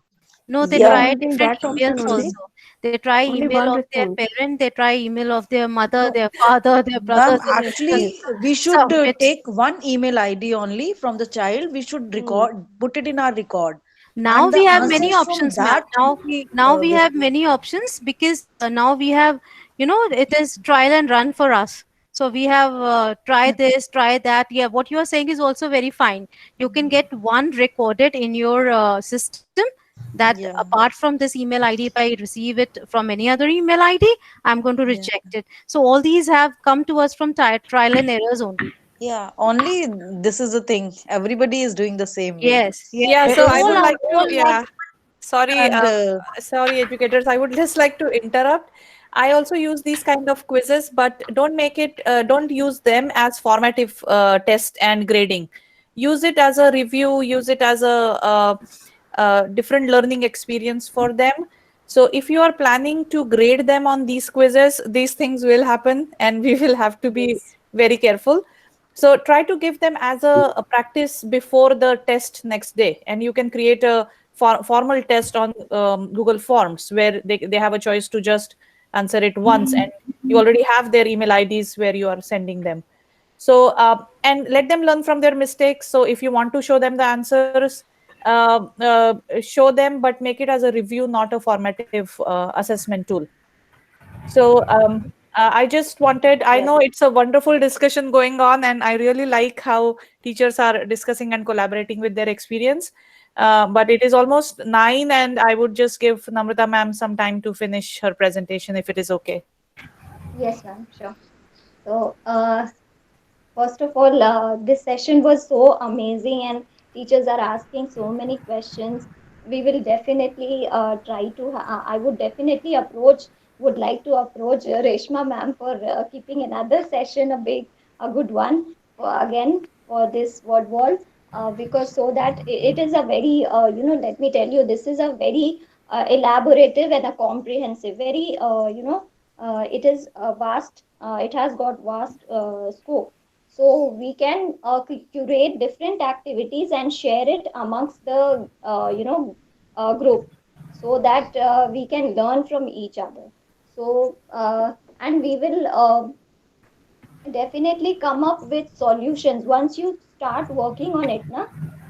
No, they We are Yeah. try using different that option emails only. also. They try Only email one of their response. parent, they try email of their mother, No, their father, their ma'am, brothers and Yes. sisters. actually, we should Submit. take one email ID only from the child. We should Hmm. record, put it in our record, Now and the we have many answers from options, ma'am. that Now, we now we have will. many options because now we have, it is trial and run for us. So we have try this, try that. Yeah, what you are saying is also very fine. You can get one recorded in your system that Yeah, apart from this email ID, if I receive it from any other email ID, I'm going to yeah, reject it. So all these have come to us from trial and errors only. yeah. Only this is the thing. Everybody is doing the same way. Yes, yes. Yeah, so I would like to, All yeah, sorry, And sorry, educators. I would just like to interrupt. I also use these kind of quizzes, but don't use them as formative test and grading. Use it as a review, use it as a different learning experience for them. So if you are planning to grade them on these quizzes, these things will happen and we will have to be yes, very careful. So try to give them as a practice before the test next day, and you can create a formal test on Google Forms where they have a choice to just answer it once, and you already have their email IDs where you are sending them. So and let them learn from their mistakes. So if you want to show them the answers, show them, but make it as a review, not a formative assessment tool. So I just wanted, I Yes. know it's a wonderful discussion going on, and I really like how teachers are discussing and collaborating with their experience. But it is almost 9, and I would just give Namrata ma'am some time to finish her presentation if it is okay. Yes, ma'am. Sure. So, first of all, this session was so amazing, and teachers are asking so many questions. We will definitely try to. I would definitely would like to approach Reshma ma'am for keeping another session a good one again for this word wall, because so that it is a very, let me tell you, this is a very elaborative and a comprehensive, very, it is a vast, it has got vast scope, so we can curate different activities and share it amongst the group, so that we can learn from each other. So and we will definitely come up with solutions once you start working on it, na.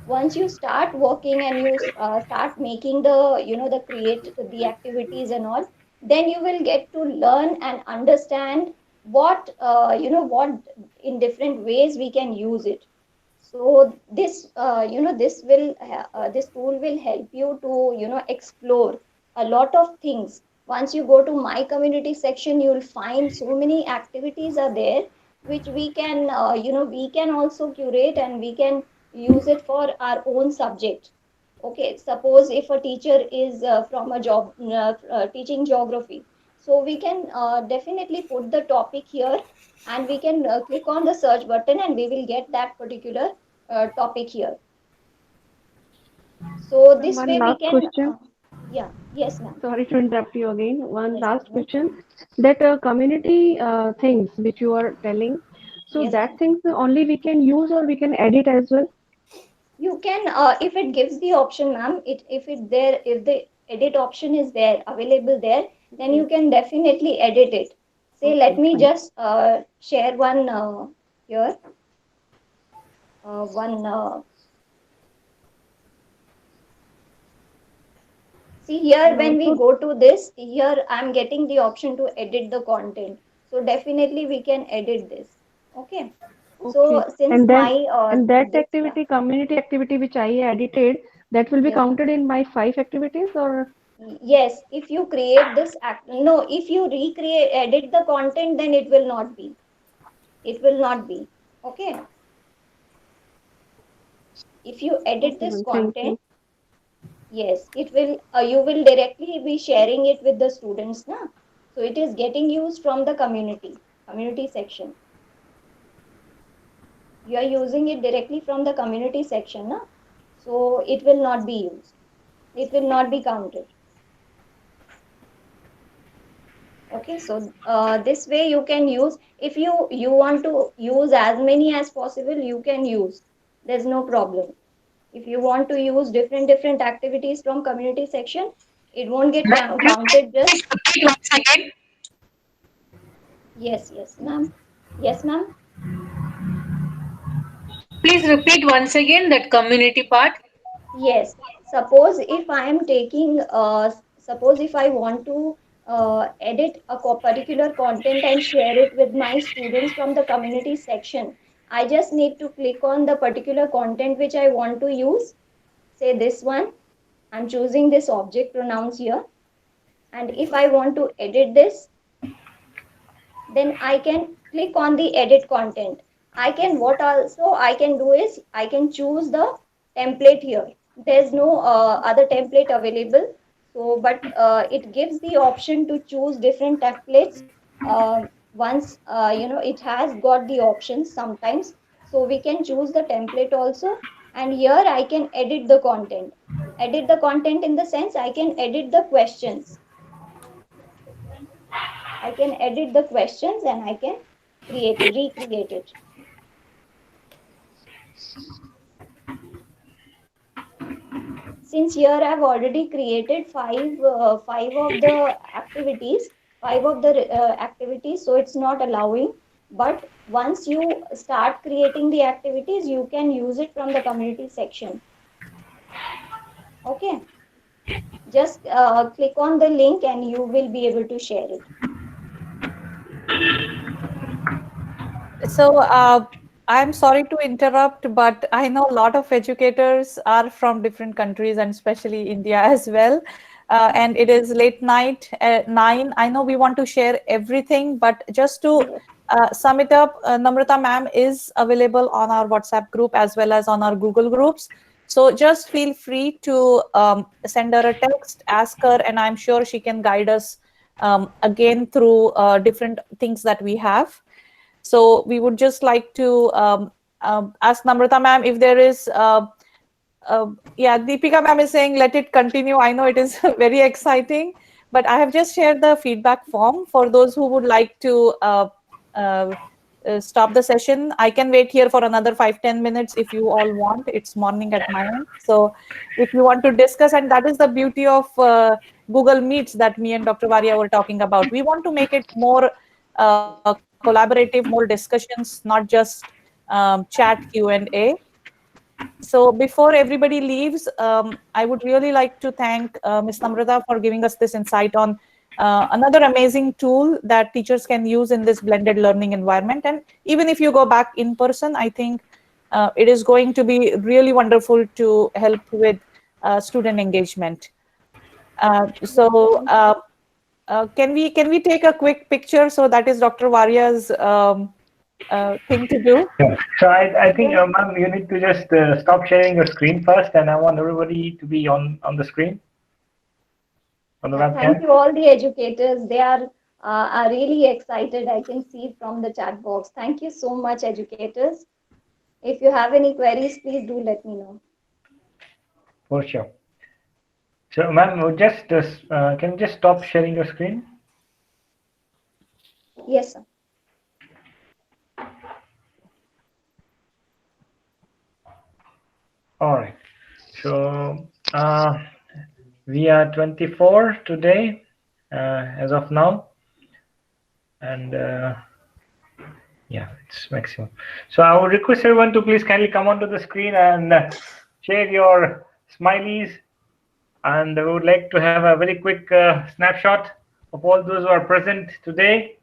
Once you start working and you start making the, the create the activities and all, then you will get to learn and understand what in different ways we can use it. So this this tool will help you to, explore a lot of things. Once you go to my community section, you will find so many activities are there, which we can, we can also curate, and we can use it for our own subject. Okay, suppose if a teacher is from a job teaching geography, so we can definitely put the topic here, and we can click on the search button, and we will get that particular topic here. So Ma'am, this one way we last can, question. yeah, yes, ma'am. Sorry to interrupt you again. One Yes, last ma'am. question. That community things which you are telling. So Yes, that ma'am. things only we can use or we can edit as well. You can, if it gives the option, ma'am, if the edit option is there, available there, then you can definitely edit it. Say, let Okay, me fine. just share one here, one, see here, when we So go to this, here I'm getting the option to edit the content. So definitely we can edit this. Okay. okay, So since and then my, and that this, activity, community activity which I edited, that will be yeah. counted in my 5 activities, or Yes, if you create this act, no, if you recreate, edit the content, then it will not be. It will not be. Okay. If you edit okay, this ma'am. Thank content, you. yes, it will, you will directly be sharing it with the students, na? So it is getting used from the community section. You are using it directly from the community section, na? So it will not be used. It will not be counted. Okay, so this way you can use, if you want to use as many as possible, you can use. There's no problem. If you want to use different activities from community section, it won't get counted just. Once again, Yes, ma'am. Yes, ma'am. please repeat once again that community part. Yes. Suppose if I am taking, suppose if I want to edit a particular content and share it with my students from the community section, I just need to click on the particular content which I want to use. Say this one. I'm choosing this object pronouns here. And if I want to edit this, then I can click on the edit content. I can, what also I can do is I can choose the template here. There's no other template available. So, but it gives the option to choose different templates. Once, it has got the options sometimes. So we can choose the template also. And here I can edit the content. Edit the content in the sense I can edit the questions. I can edit the questions and I can recreate it. Since here I've already created five of the activities, so it's not allowing. But once you start creating the activities, you can use it from the community section. Okay, just click on the link and you will be able to share it. So I'm sorry to interrupt, but I know a lot of educators are from different countries and especially India as well. And it is late night at 9. I know we want to share everything, but just to Yes. sum it up, Namrata ma'am is available on our WhatsApp group as well as on our Google groups. So just feel free to send her a text, ask her, and I'm sure she can guide us again through different things that we have. So we would just like to ask Namrata ma'am if there is, yeah, Deepika ma'am is saying, let it continue. I know it is very exciting, but I have just shared the feedback form for those who would like to stop the session. I can wait here for another 5-10 minutes if you all want. It's morning at my end. So if you want to discuss, and that is the beauty of Google Meets that me and Dr. Varia were talking about. We want to make it more collaborative, more discussions, not just chat Q&A. So before everybody leaves, I would really like to thank Ms. Namrata for giving us this insight on another amazing tool that teachers can use in this blended learning environment. And even if you go back in person, I think it is going to be really wonderful to help with student engagement. Can we take a quick picture? So that is Dr. Varia's thing to do. Yeah. So I think, Yes. ma'am, you need to just stop sharing your screen first, and I want everybody to be on the screen, on the Thank webcam. you, all the educators. They are really excited. I can see from the chat box. Thank you so much, educators. If you have any queries, please do let me know. For sure. So, ma'am, just can you just stop sharing your screen? Yes, sir. So we are 24 today as of now, and yeah, it's maximum. So I would request everyone to please kindly come onto the screen and share your smileys, and we would like to have a very quick snapshot of all those who are present today.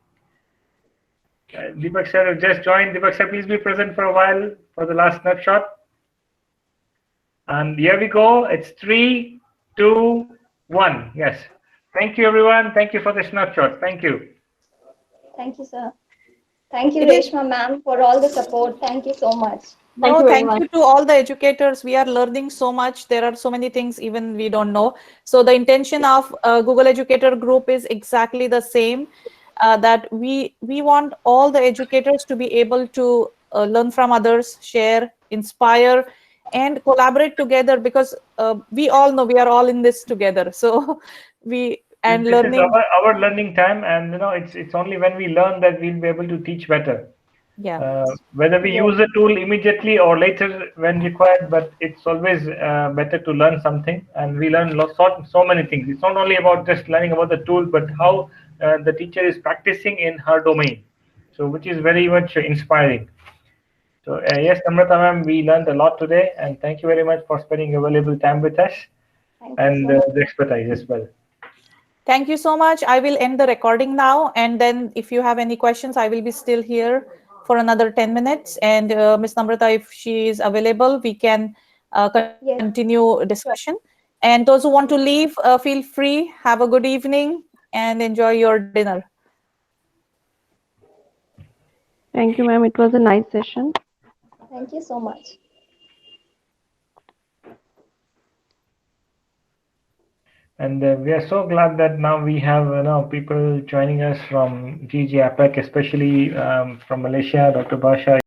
Deepak sir just joined. Deepak sir, please be present for a while for the last snapshot. And here we go. It's 3, 2, 1. Yes. Thank you, everyone. Thank you for the snapshot. Thank you. Thank you, sir. Thank you, It is- Reshma ma'am, for all the support. Thank you so much. No, thank you to all the educators. We are learning so much. There are so many things even we don't know. So the intention of Google Educator Group is exactly the same, that we want all the educators to be able to learn from others, share, inspire, and collaborate together, because we all know we are all in this together. So this learning. Is our learning time, and it's only when we learn that we'll be able to teach better. Yeah. Whether we use the tool immediately or later when required, but it's always better to learn something, and we learn so many things. It's not only about just learning about the tool, but how the teacher is practicing in her domain, so which is very much inspiring. So yes, Namrata ma'am, we learned a lot today, and thank you very much for spending your valuable time with us and the expertise as well. Thank you so much. I will end the recording now, and then if you have any questions, I will be still here for another 10 minutes. And Ms. Namrata, if she is available, we can continue discussion. And those who want to leave, feel free. Have a good evening and enjoy your dinner. Thank you, ma'am. It was a nice session. Thank you so much. And we are so glad that now we have people joining us from GG APAC, especially from Malaysia. Dr. Basha